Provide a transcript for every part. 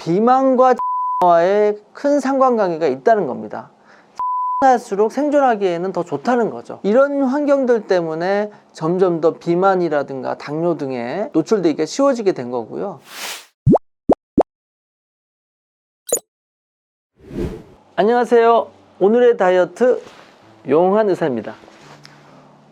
비만과 와의 큰 상관관계가 있다는 겁니다. 할수록 생존하기에는 더 좋다는 거죠. 이런 환경들 때문에 점점 더 비만이라든가 당뇨 등에 노출되기가 쉬워지게 된 거고요. 안녕하세요. 오늘의 다이어트 용한 의사입니다.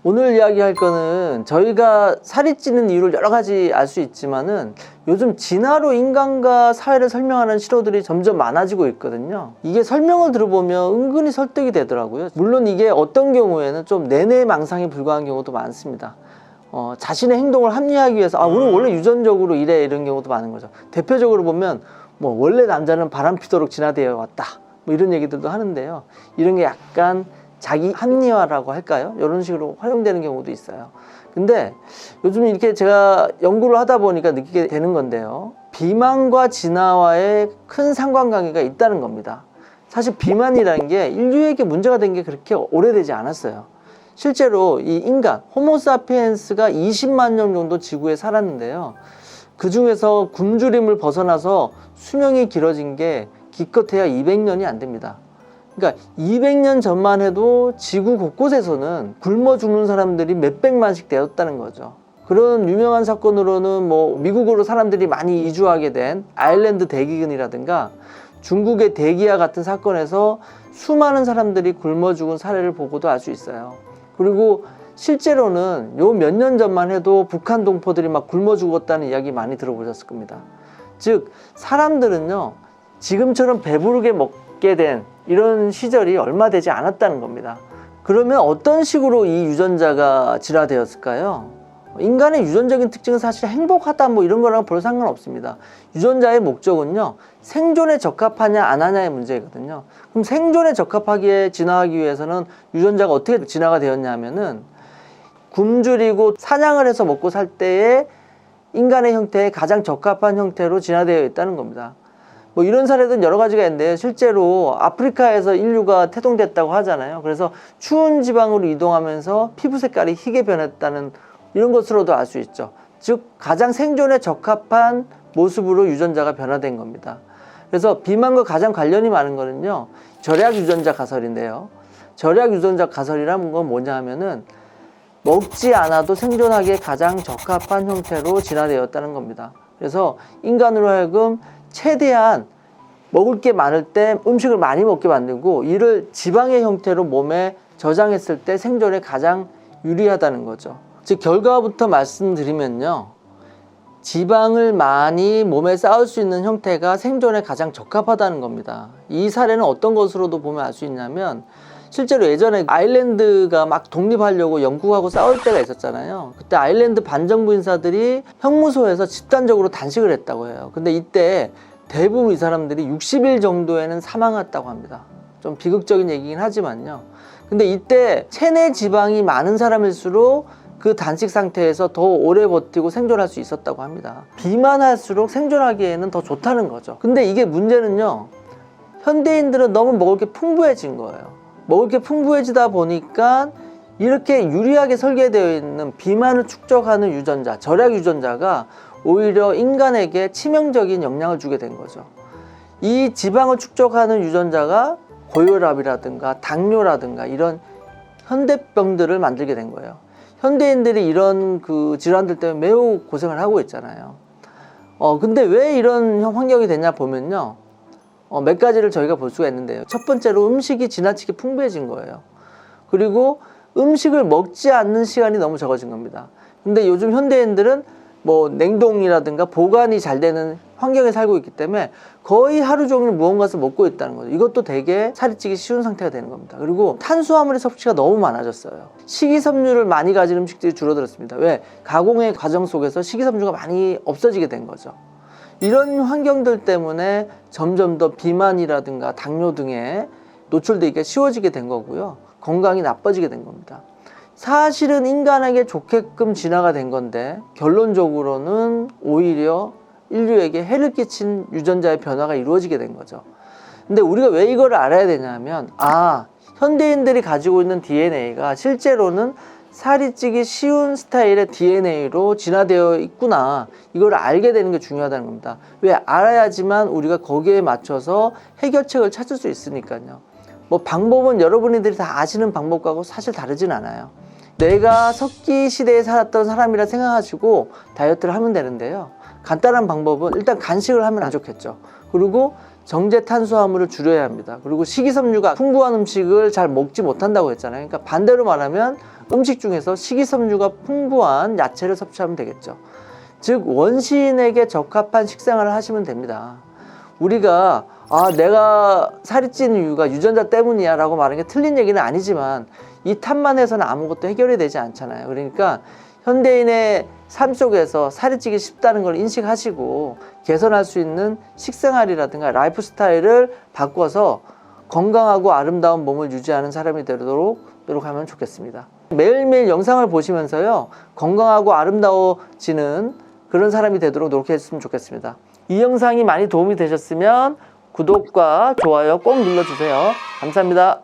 오늘 이야기할 거는 저희가 살이 찌는 이유를 여러 가지 알 수 있지만은 요즘 진화로 인간과 사회를 설명하는 실험들이 점점 많아지고 있거든요. 이게 설명을 들어보면 은근히 설득이 되더라고요. 물론 이게 어떤 경우에는 좀 내내망상에 불과한 경우도 많습니다. 자신의 행동을 합리화하기 위해서 우리 원래 유전적으로 이래 이런 경우도 많은 거죠. 대표적으로 보면 원래 남자는 바람 피도록 진화되어 왔다 이런 얘기들도 하는데요. 이런 게 약간 자기 합리화라고 할까요? 이런 식으로 활용되는 경우도 있어요. 근데 요즘 이렇게 제가 연구를 하다 보니까 느끼게 되는 건데요. 비만과 진화와의 큰 상관관계가 있다는 겁니다. 사실 비만이라는 게 인류에게 문제가 된 게 그렇게 오래되지 않았어요. 실제로 이 인간, 호모사피엔스가 20만 년 정도 지구에 살았는데요. 그 중에서 굶주림을 벗어나서 수명이 길어진 게 기껏해야 200년이 안 됩니다. 그러니까 200년 전만 해도 지구 곳곳에서는 굶어 죽는 사람들이 몇백만씩 되었다는 거죠. 그런 유명한 사건으로는 미국으로 사람들이 많이 이주하게 된 아일랜드 대기근이라든가 중국의 대기와 같은 사건에서 수많은 사람들이 굶어 죽은 사례를 보고도 알 수 있어요. 그리고 실제로는 요 몇 년 전만 해도 북한 동포들이 막 굶어 죽었다는 이야기 많이 들어보셨을 겁니다. 즉 사람들은요 지금처럼 배부르게 먹게 된 이런 시절이 얼마 되지 않았다는 겁니다. 그러면 어떤 식으로 이 유전자가 진화되었을까요? 인간의 유전적인 특징은 사실 행복하다 이런 거랑 별 상관없습니다. 유전자의 목적은요 생존에 적합하냐 안 하냐의 문제거든요. 그럼 생존에 적합하게 진화하기 위해서는 유전자가 어떻게 진화가 되었냐면은 굶주리고 사냥을 해서 먹고 살 때의 인간의 형태에 가장 적합한 형태로 진화되어 있다는 겁니다. 이런 사례들은 여러 가지가 있는데 실제로 아프리카에서 인류가 태동됐다고 하잖아요. 그래서 추운 지방으로 이동하면서 피부 색깔이 희게 변했다는 이런 것으로도 알 수 있죠. 즉 가장 생존에 적합한 모습으로 유전자가 변화된 겁니다. 그래서 비만과 가장 관련이 많은 거는요 절약 유전자 가설인데요. 절약 유전자 가설이란 건 뭐냐 하면은 먹지 않아도 생존하기에 가장 적합한 형태로 진화되었다는 겁니다. 그래서 인간으로 하여금 최대한 먹을 게 많을 때 음식을 많이 먹게 만들고 이를 지방의 형태로 몸에 저장했을 때 생존에 가장 유리하다는 거죠. 즉 결과부터 말씀드리면요 지방을 많이 몸에 쌓을 수 있는 형태가 생존에 가장 적합하다는 겁니다. 이 사례는 어떤 것으로도 보면 알 수 있냐면 실제로 예전에 아일랜드가 막 독립하려고 영국하고 싸울 때가 있었잖아요. 그때 아일랜드 반정부 인사들이 형무소에서 집단적으로 단식을 했다고 해요. 근데 이때 대부분 이 사람들이 60일 정도에는 사망했다고 합니다. 좀 비극적인 얘기긴 하지만요. 근데 이때 체내 지방이 많은 사람일수록 그 단식 상태에서 더 오래 버티고 생존할 수 있었다고 합니다. 비만할수록 생존하기에는 더 좋다는 거죠. 근데 이게 문제는요 현대인들은 너무 먹을 게 풍부해진 거예요. 먹을 게 풍부해지다 보니까 이렇게 유리하게 설계되어 있는 비만을 축적하는 유전자, 절약 유전자가 오히려 인간에게 치명적인 영향을 주게 된 거죠. 이 지방을 축적하는 유전자가 고혈압이라든가 당뇨라든가 이런 현대병들을 만들게 된 거예요. 현대인들이 이런 질환들 때문에 매우 고생을 하고 있잖아요. 근데 왜 이런 환경이 됐냐 보면요. 몇 가지를 저희가 볼 수가 있는데요. 첫 번째로 음식이 지나치게 풍부해진 거예요. 그리고 음식을 먹지 않는 시간이 너무 적어진 겁니다. 근데 요즘 현대인들은 냉동이라든가 보관이 잘 되는 환경에 살고 있기 때문에 거의 하루 종일 무언가를 먹고 있다는 거죠. 이것도 되게 살이 찌기 쉬운 상태가 되는 겁니다. 그리고 탄수화물의 섭취가 너무 많아졌어요. 식이섬유를 많이 가진 음식들이 줄어들었습니다. 왜? 가공의 과정 속에서 식이섬유가 많이 없어지게 된 거죠. 이런 환경들 때문에 점점 더 비만이라든가 당뇨 등에 노출되기가 쉬워지게 된 거고요. 건강이 나빠지게 된 겁니다. 사실은 인간에게 좋게끔 진화가 된 건데 결론적으로는 오히려 인류에게 해를 끼친 유전자의 변화가 이루어지게 된 거죠. 근데 우리가 왜 이걸 알아야 되냐면 현대인들이 가지고 있는 DNA가 실제로는 살이 찌기 쉬운 스타일의 DNA로 진화되어 있구나, 이걸 알게 되는 게 중요하다는 겁니다. 왜? 알아야지만 우리가 거기에 맞춰서 해결책을 찾을 수 있으니까요. 뭐 방법은 여러분들이 다 아시는 방법하고 사실 다르진 않아요. 내가 석기 시대에 살았던 사람이라 생각하시고 다이어트를 하면 되는데요. 간단한 방법은 일단 간식을 하면 안 좋겠죠. 그리고 정제 탄수화물을 줄여야 합니다. 그리고 식이섬유가 풍부한 음식을 잘 먹지 못한다고 했잖아요. 그러니까 반대로 말하면 음식 중에서 식이섬유가 풍부한 야채를 섭취하면 되겠죠. 즉 원시인에게 적합한 식생활을 하시면 됩니다. 우리가 내가 살이 찌는 이유가 유전자 때문이야 라고 말하는 게 틀린 얘기는 아니지만 이 탓만 해서는 아무것도 해결이 되지 않잖아요. 그러니까 현대인의 삶 속에서 살이 찌기 쉽다는 걸 인식하시고 개선할 수 있는 식생활이라든가 라이프 스타일을 바꿔서 건강하고 아름다운 몸을 유지하는 사람이 되도록 노력하면 좋겠습니다. 매일매일 영상을 보시면서요, 건강하고 아름다워지는 그런 사람이 되도록 노력했으면 좋겠습니다. 이 영상이 많이 도움이 되셨으면 구독과 좋아요 꼭 눌러주세요. 감사합니다.